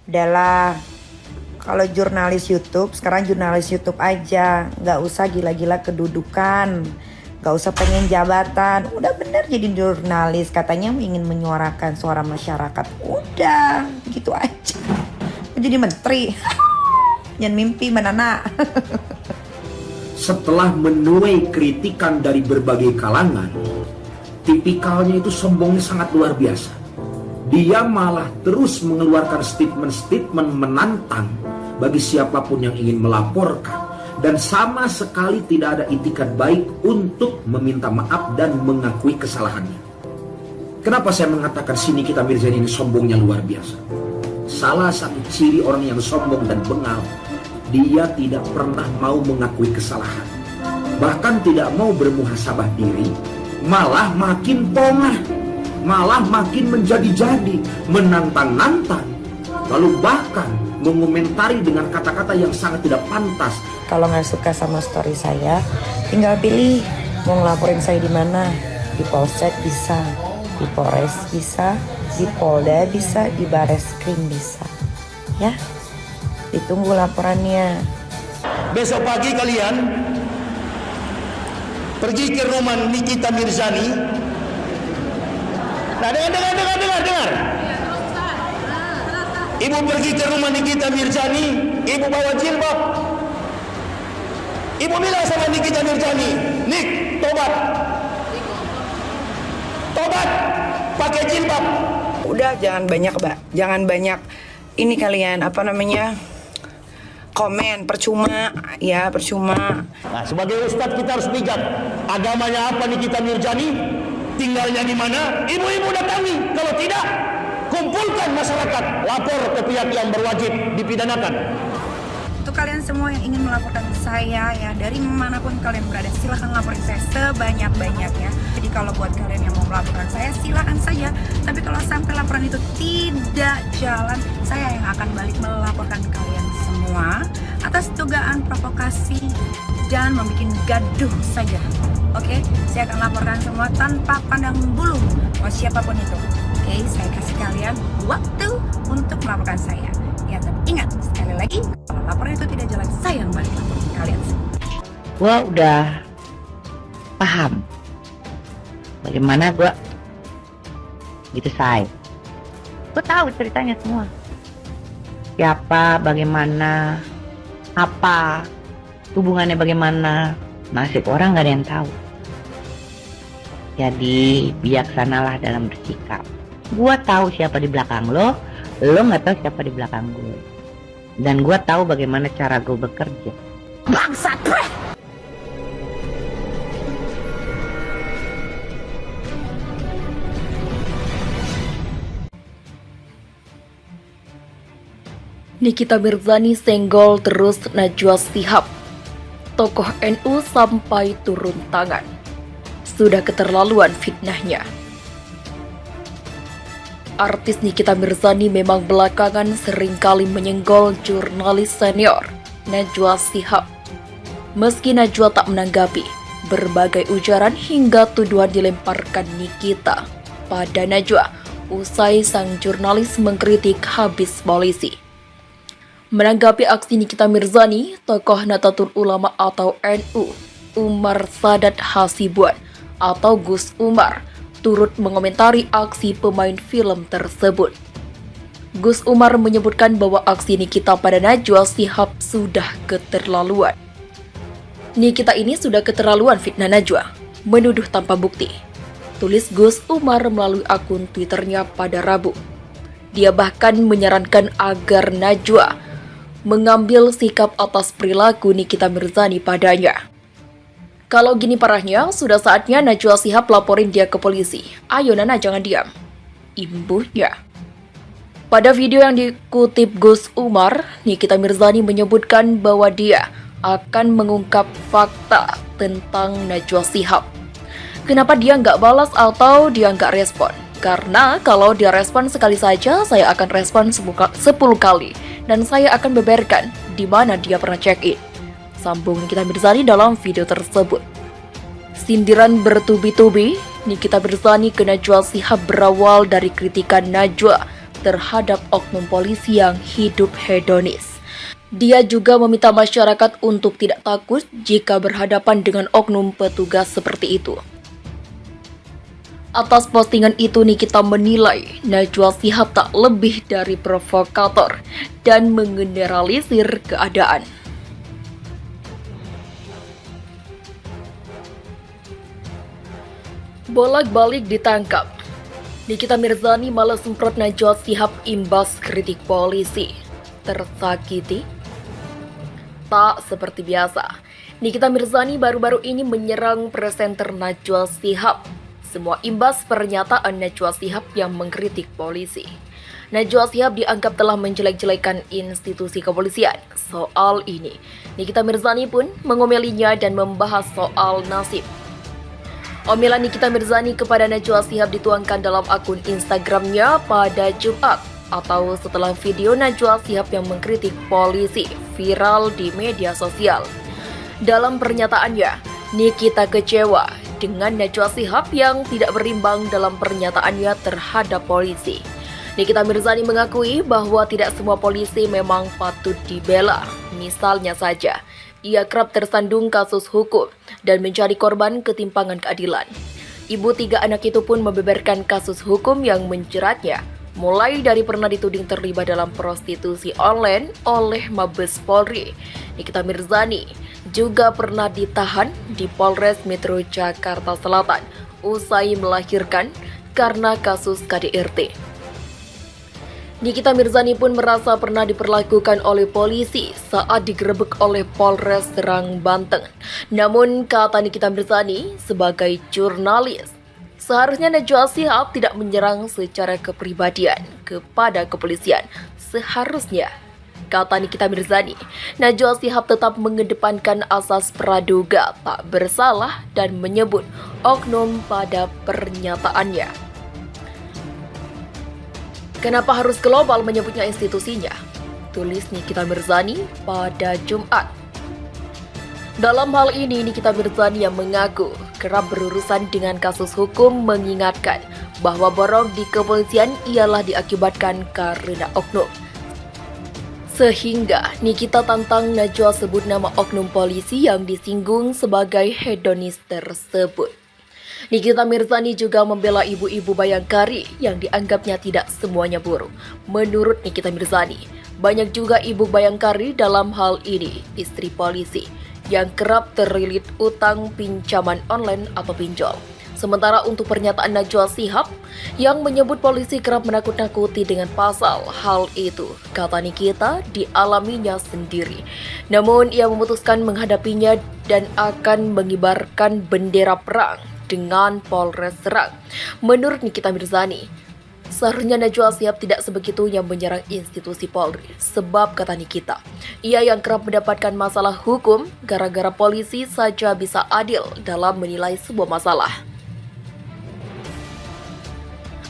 Udahlah, kalau jurnalis YouTube, sekarang jurnalis YouTube aja. Nggak usah gila-gila kedudukan. Nggak usah pengen jabatan. Udah bener jadi jurnalis. Katanya ingin menyuarakan suara masyarakat. Udah, gitu aja. Jadi menteri. Jangan mimpi menana. Setelah menuai kritikan dari berbagai kalangan, tipikalnya itu sombongnya sangat luar biasa. Dia malah terus mengeluarkan statement-statement menantang bagi siapapun yang ingin melaporkan, dan sama sekali tidak ada itikat baik untuk meminta maaf dan mengakui kesalahannya. Kenapa saya mengatakan si Nikita Mirzani ini sombongnya luar biasa? Salah satu ciri orang yang sombong dan bengal, dia tidak pernah mau mengakui kesalahan, bahkan tidak mau bermuhasabah diri, malah makin pongah, malah makin menjadi-jadi, menantang-nantang, lalu bahkan mengomentari dengan kata-kata yang sangat tidak pantas. Kalau nggak suka sama story saya, tinggal pilih mau ngelaporin saya di mana. Di Polsek bisa, di Polres bisa, di Polda bisa, di Bareskrim bisa. Ya, ditunggu laporannya. Besok pagi kalian pergi ke rumah Nikita Mirzani. Nah, dengar. Ibu pergi ke rumah Nikita Mirzani, ibu bawa jilbab. Ibu bilang sama Nikita Mirzani, "Nik, tobat. Tobat, pakai jilbab." Udah, jangan banyak, Mbak. Jangan banyak ini kalian, komen, percuma. Nah, sebagai ustadz kita harus bijak. Agamanya apa Nikita Mirzani? Tinggalnya di mana? Ibu-ibu datangi. Kalau tidak, kumpulkan masyarakat, lapor ke pihak yang berwajib dipidanakan. Untuk kalian semua yang ingin melaporkan saya ya, dari manapun kalian berada, silahkan laporin saya sebanyak-banyaknya. Jadi kalau buat kalian yang mau melaporkan saya, silakan saja. Tapi kalau sampai laporan itu tidak jalan, saya yang akan balik melaporkan kalian semua atas dugaan provokasi dan membuat gaduh saja. Oke, saya akan laporkan semua tanpa pandang bulu mau siapapun itu. Oke, saya kasih kalian waktu untuk melaporkan saya. Ya, tapi ingat sekali lagi, kalau laporan itu tidak jalan, saya yang balik laporin kalian semua. Gua udah paham bagaimana gua gitu, say. Gua tahu ceritanya semua. Siapa, bagaimana, apa, hubungannya bagaimana, nasib orang gak ada yang tahu. Jadi bijaksanalah dalam bersikap. Gua tahu siapa di belakang lo nggak tahu siapa di belakang gue. Dan gua tahu bagaimana cara gue bekerja. Bangsat! Nikita Mirzani senggol terus Najwa Shihab. Tokoh NU sampai turun tangan. Sudah keterlaluan fitnahnya. Artis Nikita Mirzani memang belakangan seringkali menyenggol jurnalis senior Najwa Shihab. Meski Najwa tak menanggapi, berbagai ujaran hingga tuduhan dilemparkan Nikita pada Najwa usai sang jurnalis mengkritik habis polisi. Menanggapi aksi Nikita Mirzani, tokoh Nahdlatul Ulama atau NU, Umar Sadat Hasibuan atau Gus Umar, turut mengomentari aksi pemain film tersebut. Gus Umar menyebutkan bahwa aksi Nikita pada Najwa Shihab sudah keterlaluan. Nikita ini sudah keterlaluan fitnah Najwa, menuduh tanpa bukti. Tulis Gus Umar melalui akun Twitternya pada Rabu. Dia bahkan menyarankan agar Najwa mengambil sikap atas perilaku Nikita Mirzani padanya. Kalau gini parahnya, sudah saatnya Najwa Shihab laporin dia ke polisi. Ayo Nana, jangan diam. Imbuhnya. Pada video yang dikutip Gus Umar, Nikita Mirzani menyebutkan bahwa dia akan mengungkap fakta tentang Najwa Shihab. Kenapa dia nggak balas atau dia nggak respon? Karena kalau dia respon sekali saja, saya akan respon 10 kali. Dan saya akan beberkan di mana dia pernah check-in. Sambung Nikita Mirzani dalam video tersebut. Sindiran bertubi-tubi Nikita Mirzani ke Najwa Shihab berawal dari kritikan Najwa terhadap oknum polisi yang hidup hedonis. Dia juga meminta masyarakat untuk tidak takut jika berhadapan dengan oknum petugas seperti itu. Atas postingan itu Nikita menilai Najwa Shihab tak lebih dari provokator dan mengeneralisir keadaan. Bolak-balik ditangkap. Nikita Mirzani malah semprot Najwa Shihab imbas kritik polisi. Tersakiti? Tak seperti biasa, Nikita Mirzani baru-baru ini menyerang presenter Najwa Shihab. Semua imbas pernyataan Najwa Shihab yang mengkritik polisi. Najwa Shihab dianggap telah menjelek-jelekan institusi kepolisian. Soal ini, Nikita Mirzani pun mengomelinya dan membahas soal nasib. Omelan Nikita Mirzani kepada Najwa Shihab dituangkan dalam akun Instagramnya pada Jumat, atau setelah video Najwa Shihab yang mengkritik polisi viral di media sosial. Dalam pernyataannya, Nikita kecewa dengan Najwa Shihab yang tidak berimbang dalam pernyataannya terhadap polisi. Nikita Mirzani mengakui bahwa tidak semua polisi memang patut dibela. Misalnya saja, ia kerap tersandung kasus hukum dan mencari korban ketimpangan keadilan. Ibu 3 anak itu pun membeberkan kasus hukum yang menjeratnya, mulai dari pernah dituding terlibat dalam prostitusi online oleh Mabes Polri. Nikita Mirzani juga pernah ditahan di Polres Metro Jakarta Selatan usai melahirkan karena kasus KDRT. Nikita Mirzani pun merasa pernah diperlakukan oleh polisi saat digerebek oleh Polres Serang, Banten. Namun, kata Nikita Mirzani, sebagai jurnalis, seharusnya Najwa Shihab tidak menyerang secara kepribadian kepada kepolisian. Seharusnya, kata Nikita Mirzani, Najwa Shihab tetap mengedepankan asas praduga tak bersalah dan menyebut oknum pada pernyataannya. Kenapa harus global menyebutnya institusinya? Tulis Nikita Mirzani pada Jumat. Dalam hal ini, Nikita Mirzani yang mengaku kerap berurusan dengan kasus hukum mengingatkan bahwa borok di kepolisian ialah diakibatkan karena oknum. Sehingga Nikita tantang Najwa sebut nama oknum polisi yang disinggung sebagai hedonis tersebut. Nikita Mirzani juga membela ibu-ibu Bayangkari yang dianggapnya tidak semuanya buruk. Menurut Nikita Mirzani, banyak juga ibu Bayangkari dalam hal ini istri polisi yang kerap terlilit utang pinjaman online atau pinjol. Sementara untuk pernyataan Najwa Shihab yang menyebut polisi kerap menakut-nakuti dengan pasal, hal itu, kata Nikita, dialaminya sendiri. Namun ia memutuskan menghadapinya dan akan mengibarkan bendera perang dengan Polres Serang. Menurut Nikita Mirzani, seharusnya Najwa Shihab tidak sebegitunya menyerang institusi Polri. Sebab, kata Nikita, ia yang kerap mendapatkan masalah hukum gara-gara polisi saja bisa adil dalam menilai sebuah masalah.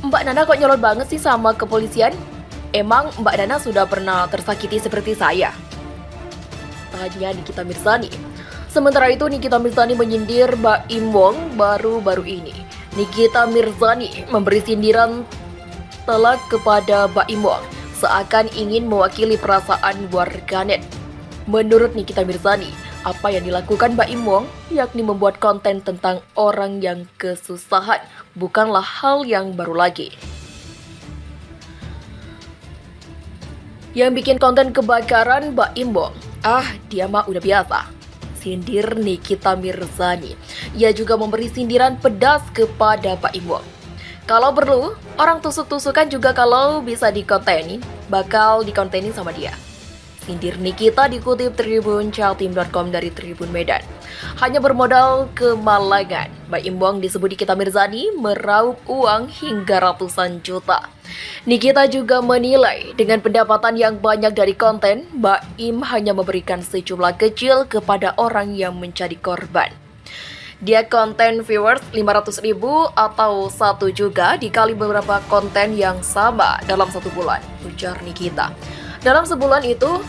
Mbak Nana kok nyolot banget sih sama kepolisian? Emang Mbak Nana sudah pernah tersakiti seperti saya? Tanya Nikita Mirzani. Sementara itu, Nikita Mirzani menyindir Baim Wong baru-baru ini. Nikita Mirzani memberi sindiran telak kepada Baim Wong seakan ingin mewakili perasaan warganet. Menurut Nikita Mirzani, apa yang dilakukan Baim Wong yakni membuat konten tentang orang yang kesusahan bukanlah hal yang baru lagi. Yang bikin konten kebakaran Baim Wong, dia mah udah biasa. Sindir Nikita Mirzani. Ia juga memberi sindiran pedas kepada Baim Wong. Kalau perlu, orang tusuk-tusukan juga kalau bisa dikontenin, bakal dikontenin sama dia. Sindir Nikita dikutip tribunjatim.com dari Tribun Medan. Hanya bermodal kemalangan, Baim Wong disebut Nikita Mirzani meraup uang hingga ratusan juta. Nikita juga menilai dengan pendapatan yang banyak dari konten, Baim hanya memberikan sejumlah kecil kepada orang yang menjadi korban. Dia konten viewers 500.000 atau 1 juga dikali beberapa konten yang sama dalam 1 bulan, ujar Nikita. Dalam sebulan itu,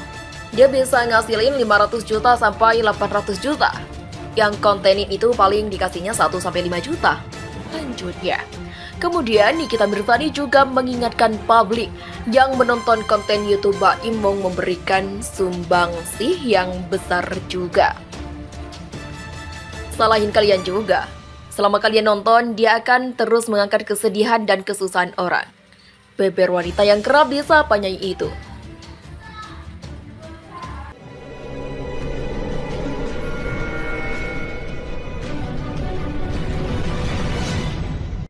dia bisa ngasilin 500 juta sampai 800 juta. Yang kontenin itu paling dikasihnya 1-5 juta. Lanjutnya, Kemudian Nikita Mirzani juga mengingatkan publik yang menonton konten YouTube Baim mau memberikan sumbangsih yang besar juga. Salahin kalian juga. Selama kalian nonton, dia akan terus mengangkat kesedihan dan kesusahan orang. Beber wanita yang kerap disapa Nyai itu